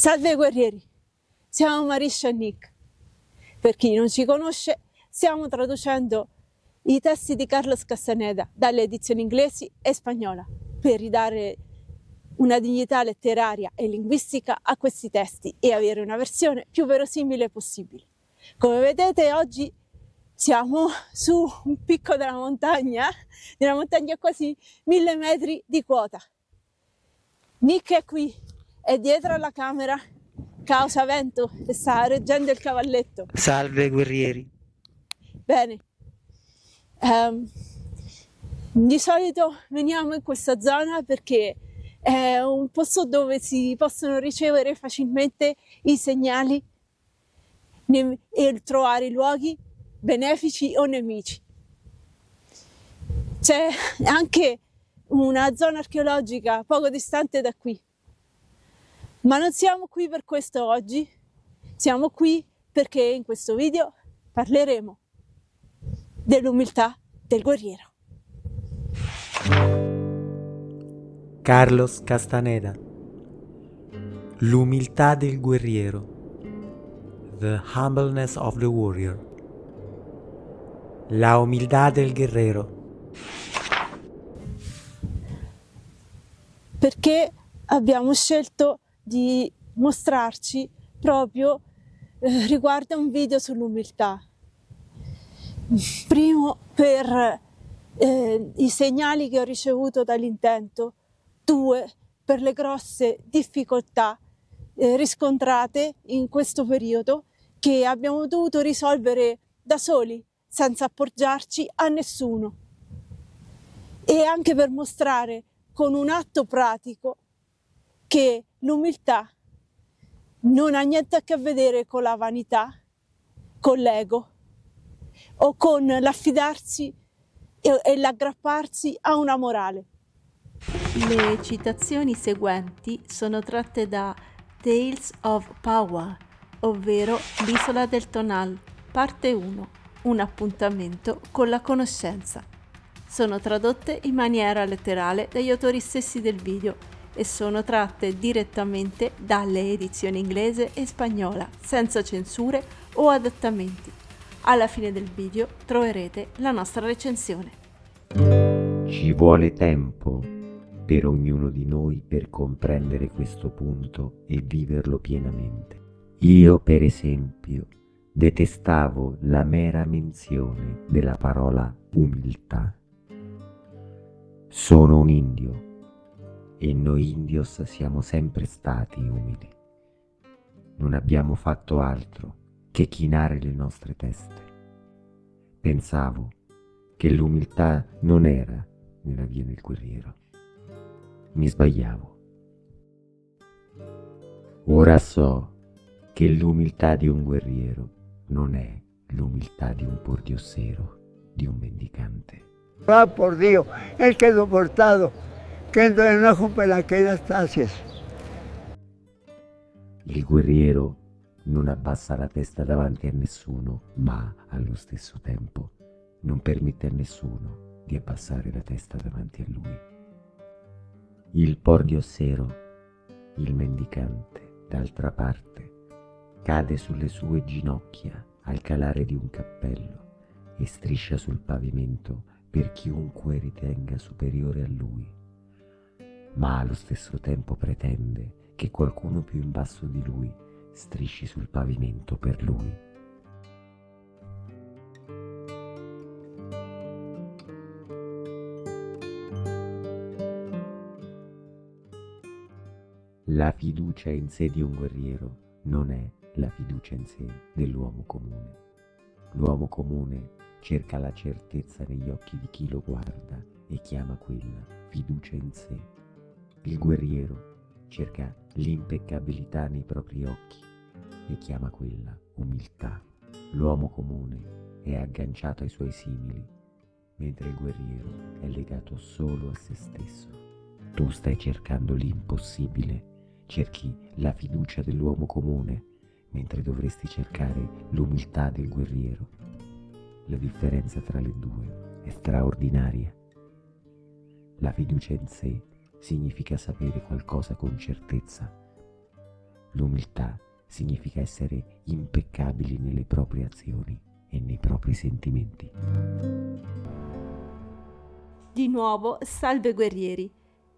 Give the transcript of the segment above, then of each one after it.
Salve guerrieri, siamo Marisha e Nick. Per chi non ci conosce, stiamo traducendo i testi di Carlos Castaneda dalle edizioni inglesi e spagnola per ridare una dignità letteraria e linguistica a questi testi e avere una versione più verosimile possibile. Come vedete oggi siamo su un picco della montagna a quasi 1000 metri di quota. Nick è qui, è dietro alla camera, causa vento e sta reggendo il cavalletto. Salve guerrieri. Bene, di solito veniamo in questa zona perché è un posto dove si possono ricevere facilmente i segnali e trovare luoghi benefici o nemici. C'è anche una zona archeologica poco distante da qui, ma non siamo qui per questo oggi, siamo qui perché in questo video parleremo dell'umiltà del guerriero. Carlos Castaneda. L'umiltà del guerriero. The humbleness of the warrior. La umiltà del guerriero. Perché abbiamo scelto di mostrarci proprio riguardo a un video sull'umiltà. Primo, per i segnali che ho ricevuto dall'intento. 2, per le grosse difficoltà riscontrate in questo periodo che abbiamo dovuto risolvere da soli, senza appoggiarci a nessuno. E anche per mostrare con un atto pratico che l'umiltà non ha niente a che vedere con la vanità, con l'ego o con l'affidarsi e l'aggrapparsi a una morale. Le citazioni seguenti sono tratte da Tales of Power, ovvero l'Isola del Tonal, parte 1, un appuntamento con la conoscenza. Sono tradotte in maniera letterale dagli autori stessi del video e sono tratte direttamente dalle edizioni inglese e spagnola, senza censure o adattamenti. Alla fine del video troverete la nostra recensione. Ci vuole tempo per ognuno di noi per comprendere questo punto e viverlo pienamente. Io, per esempio, detestavo la mera menzione della parola umiltà. Sono un indio e noi indios siamo sempre stati umili. Non abbiamo fatto altro che chinare le nostre teste. Pensavo che l'umiltà non era nella via del guerriero. Mi sbagliavo. Ora so che l'umiltà di un guerriero non è l'umiltà di un pordiossero, di un mendicante. Va por Dios, él quedó portado, que entonces no cumple aquellas estancias. Il guerriero non abbassa la testa davanti a nessuno, ma allo stesso tempo non permette a nessuno di abbassare la testa davanti a lui. Il pordiossero, il mendicante, d'altra parte, cade sulle sue ginocchia al calare di un cappello e striscia sul pavimento per chiunque ritenga superiore a lui, ma allo stesso tempo pretende che qualcuno più in basso di lui strisci sul pavimento per lui. La fiducia in sé di un guerriero non è la fiducia in sé dell'uomo comune. L'uomo comune cerca la certezza negli occhi di chi lo guarda e chiama quella fiducia in sé. Il guerriero cerca l'impeccabilità nei propri occhi e chiama quella umiltà. L'uomo comune è agganciato ai suoi simili, mentre il guerriero è legato solo a se stesso. Tu stai cercando l'impossibile, cerchi la fiducia dell'uomo comune, mentre dovresti cercare l'umiltà del guerriero. La differenza tra le due è straordinaria. La fiducia in sé significa sapere qualcosa con certezza. L'umiltà significa essere impeccabili nelle proprie azioni e nei propri sentimenti. Di nuovo, salve guerrieri!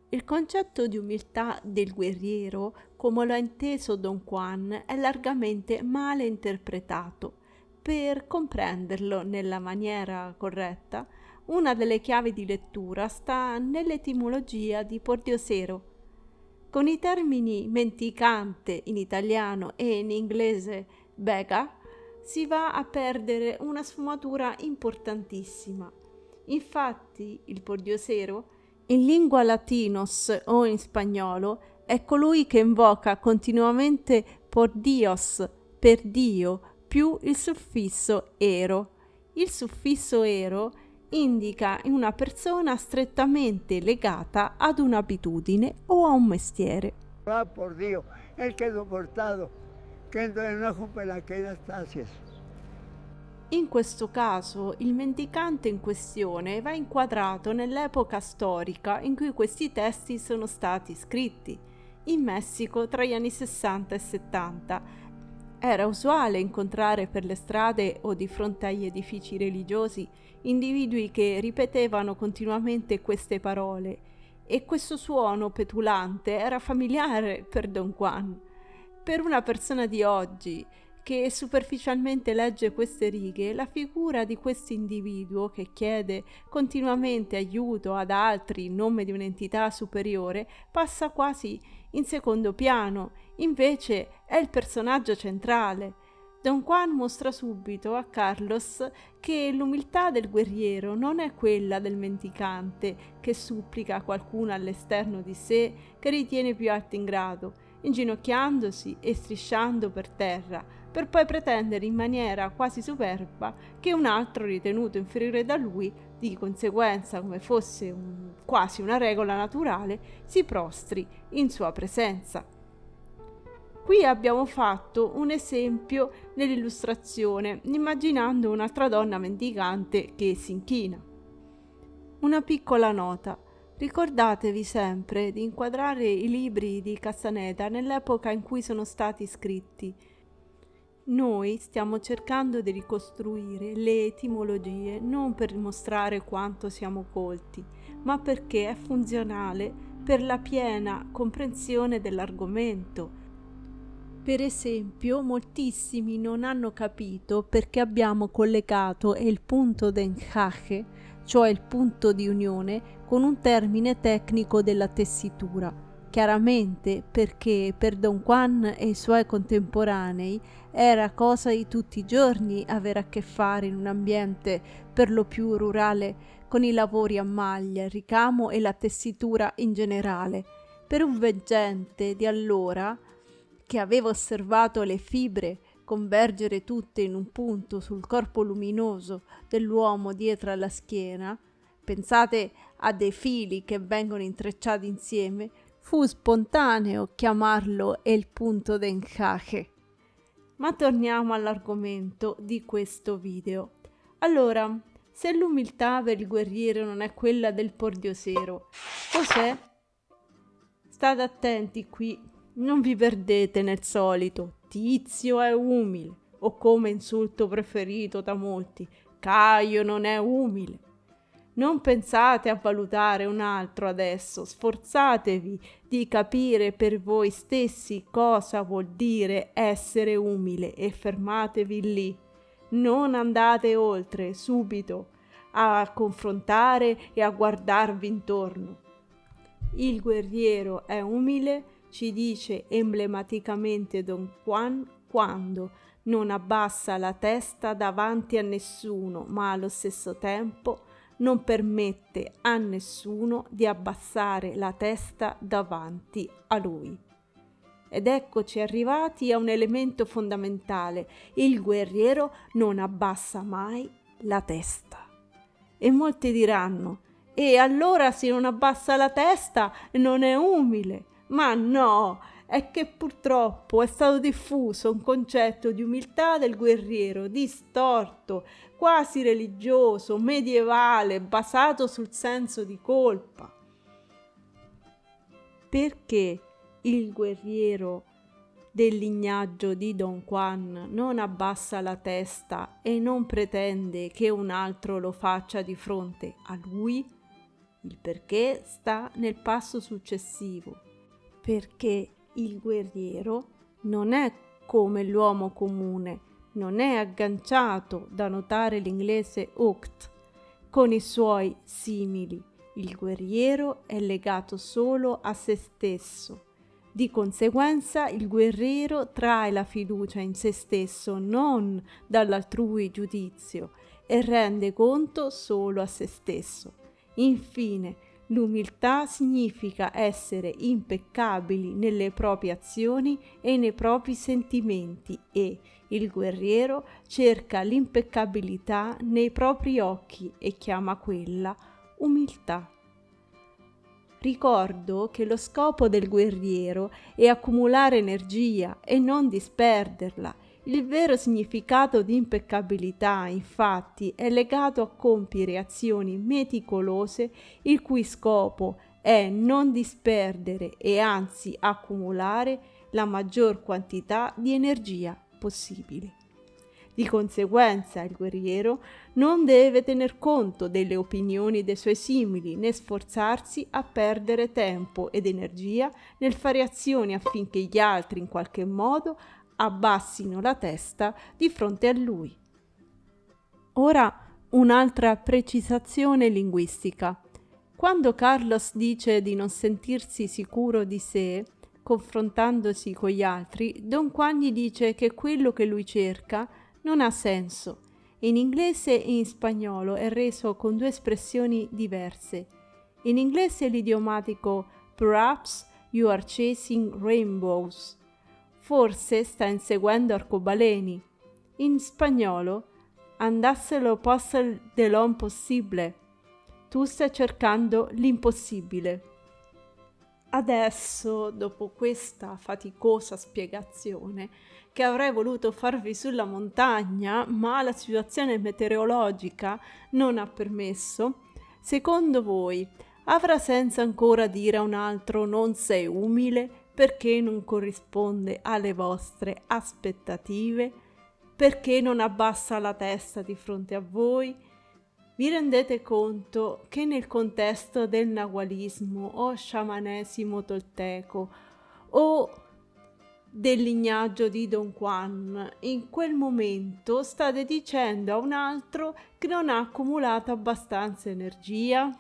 Il concetto di umiltà del guerriero, come lo ha inteso Don Juan, è largamente male interpretato. Per comprenderlo nella maniera corretta, una delle chiavi di lettura sta nell'etimologia di Pordiosero. Con i termini menticante in italiano e in inglese beggar si va a perdere una sfumatura importantissima. Infatti, il pordiosero, in lingua latinos o in spagnolo, è colui che invoca continuamente por Dios, per Dio, più il suffisso ero. Il suffisso ero indica una persona strettamente legata ad un'abitudine o a un mestiere. Va por Dios, él quedó portado, que entonces no cumple la que está haciendo. In questo caso, il mendicante in questione va inquadrato nell'epoca storica in cui questi testi sono stati scritti, in Messico tra gli anni 60 e 70. Era usuale incontrare per le strade o di fronte agli edifici religiosi individui che ripetevano continuamente queste parole, e questo suono petulante era familiare per Don Juan. Per una persona di oggi, che superficialmente legge queste righe, la figura di questo individuo che chiede continuamente aiuto ad altri in nome di un'entità superiore passa quasi in secondo piano, invece è il personaggio centrale. Don Juan mostra subito a Carlos che l'umiltà del guerriero non è quella del mendicante che supplica qualcuno all'esterno di sé che ritiene più alto in grado, inginocchiandosi e strisciando per terra, per poi pretendere in maniera quasi superba che un altro ritenuto inferiore da lui, di conseguenza come fosse quasi una regola naturale, si prostri in sua presenza. Qui abbiamo fatto un esempio nell'illustrazione, immaginando un'altra donna mendicante che si inchina. Una piccola nota. Ricordatevi sempre di inquadrare i libri di Castaneda nell'epoca in cui sono stati scritti. Noi stiamo cercando di ricostruire le etimologie non per mostrare quanto siamo colti, ma perché è funzionale per la piena comprensione dell'argomento. Per esempio, moltissimi non hanno capito perché abbiamo collegato il punto d'encaje, cioè il punto di unione, con un termine tecnico della tessitura. Chiaramente perché per Don Juan e i suoi contemporanei era cosa di tutti i giorni avere a che fare in un ambiente per lo più rurale con i lavori a maglia, il ricamo e la tessitura in generale. Per un veggente di allora, che aveva osservato le fibre convergere tutte in un punto sul corpo luminoso dell'uomo dietro alla schiena, pensate a dei fili che vengono intrecciati insieme, fu spontaneo chiamarlo il punto d'encaje. Ma torniamo all'argomento di questo video. Allora, se l'umiltà per il guerriero non è quella del pordiosero, cos'è? State attenti qui, non vi perdete nel solito Tizio è umile, o come insulto preferito da molti, Caio non è umile. Non pensate a valutare un altro adesso, sforzatevi di capire per voi stessi cosa vuol dire essere umile e fermatevi lì. Non andate oltre subito a confrontare e a guardarvi intorno. Il guerriero è umile, ci dice emblematicamente Don Juan, quando non abbassa la testa davanti a nessuno, ma allo stesso tempo non permette a nessuno di abbassare la testa davanti a lui. Ed eccoci arrivati a un elemento fondamentale: il guerriero non abbassa mai la testa. E molti diranno: e allora se non abbassa la testa non è umile? Ma no, è che purtroppo è stato diffuso un concetto di umiltà del guerriero distorto, quasi religioso, medievale, basato sul senso di colpa. Perché il guerriero del lignaggio di Don Juan non abbassa la testa e non pretende che un altro lo faccia di fronte a lui? Il perché sta nel passo successivo, perché il guerriero non è come l'uomo comune, non è agganciato, da notare l'inglese hooked, con i suoi simili. Il guerriero è legato solo a se stesso. Di conseguenza il guerriero trae la fiducia in se stesso non dall'altrui giudizio e rende conto solo a se stesso. Infine, l'umiltà significa essere impeccabili nelle proprie azioni e nei propri sentimenti e il guerriero cerca l'impeccabilità nei propri occhi e chiama quella umiltà. Ricordo che lo scopo del guerriero è accumulare energia e non disperderla. Il vero significato di impeccabilità, infatti, è legato a compiere azioni meticolose il cui scopo è non disperdere e anzi accumulare la maggior quantità di energia possibile. Di conseguenza il guerriero non deve tener conto delle opinioni dei suoi simili né sforzarsi a perdere tempo ed energia nel fare azioni affinché gli altri in qualche modo abbassino la testa di fronte a lui. Ora un'altra precisazione linguistica. Quando Carlos dice di non sentirsi sicuro di sé, confrontandosi con gli altri, Don Juan gli dice che quello che lui cerca non ha senso. In inglese e in spagnolo è reso con due espressioni diverse. In inglese l'idiomatico "Perhaps you are chasing rainbows", forse sta inseguendo arcobaleni. In spagnolo "Andasse lo possible de lo impossibile", tu stai cercando l'impossibile. Adesso, dopo questa faticosa spiegazione, che avrei voluto farvi sulla montagna, ma la situazione meteorologica non ha permesso, secondo voi avrà senso ancora dire a un altro non sei umile perché non corrisponde alle vostre aspettative, perché non abbassa la testa di fronte a voi? Vi rendete conto che nel contesto del nagualismo o sciamanesimo tolteco o del lignaggio di Don Juan, in quel momento state dicendo a un altro che non ha accumulato abbastanza energia?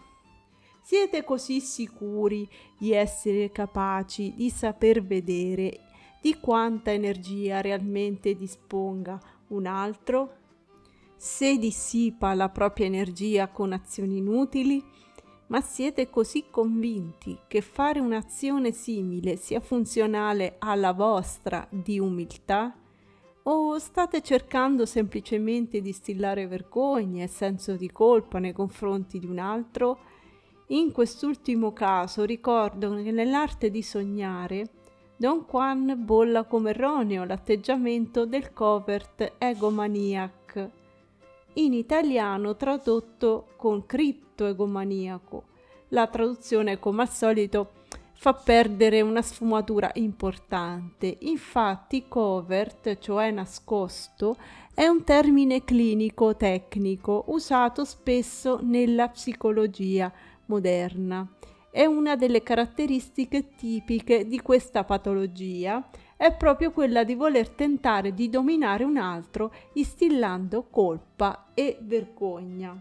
Siete così sicuri di essere capaci di saper vedere di quanta energia realmente disponga un altro? Se dissipa la propria energia con azioni inutili, ma siete così convinti che fare un'azione simile sia funzionale alla vostra di umiltà? O state cercando semplicemente di instillare vergogna e senso di colpa nei confronti di un altro? In quest'ultimo caso ricordo che nell'arte di sognare Don Juan bolla come erroneo l'atteggiamento del covert egomaniac, in italiano tradotto con criptoegomaniaco. La traduzione, come al solito, fa perdere una sfumatura importante. Infatti covert, cioè nascosto, è un termine clinico tecnico usato spesso nella psicologia moderna. È una delle caratteristiche tipiche di questa patologia è proprio quella di voler tentare di dominare un altro instillando colpa e vergogna.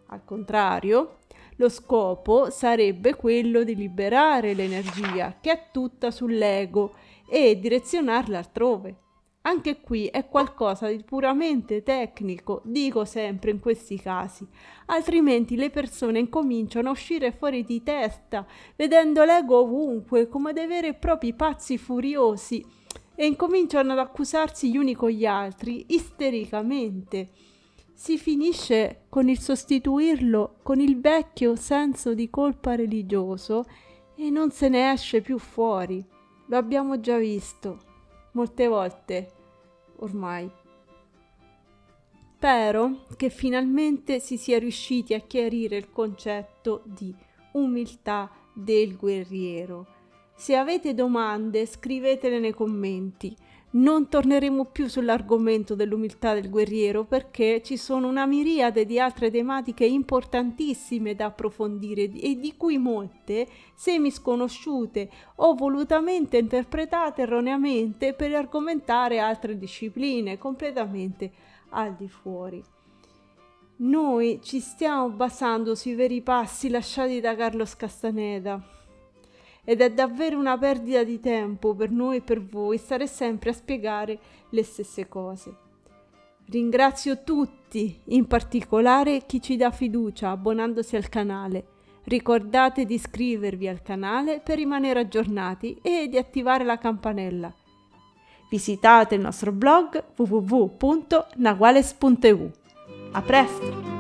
Al contrario, lo scopo sarebbe quello di liberare l'energia che è tutta sull'ego e direzionarla altrove. Anche qui è qualcosa di puramente tecnico, dico sempre in questi casi, altrimenti le persone incominciano a uscire fuori di testa, vedendo l'ego ovunque come dei veri e propri pazzi furiosi e incominciano ad accusarsi gli uni con gli altri istericamente. Si finisce con il sostituirlo con il vecchio senso di colpa religioso e non se ne esce più fuori. Lo abbiamo già visto molte volte ormai. Spero che finalmente si sia riusciti a chiarire il concetto di umiltà del guerriero. Se avete domande, scrivetele nei commenti. Non torneremo più sull'argomento dell'umiltà del guerriero perché ci sono una miriade di altre tematiche importantissime da approfondire e di cui molte semisconosciute o volutamente interpretate erroneamente per argomentare altre discipline completamente al di fuori. Noi ci stiamo basando sui veri passi lasciati da Carlos Castaneda. Ed è davvero una perdita di tempo per noi e per voi stare sempre a spiegare le stesse cose. Ringrazio tutti, in particolare chi ci dà fiducia abbonandosi al canale. Ricordate di iscrivervi al canale per rimanere aggiornati e di attivare la campanella. Visitate il nostro blog www.naguales.eu. A presto!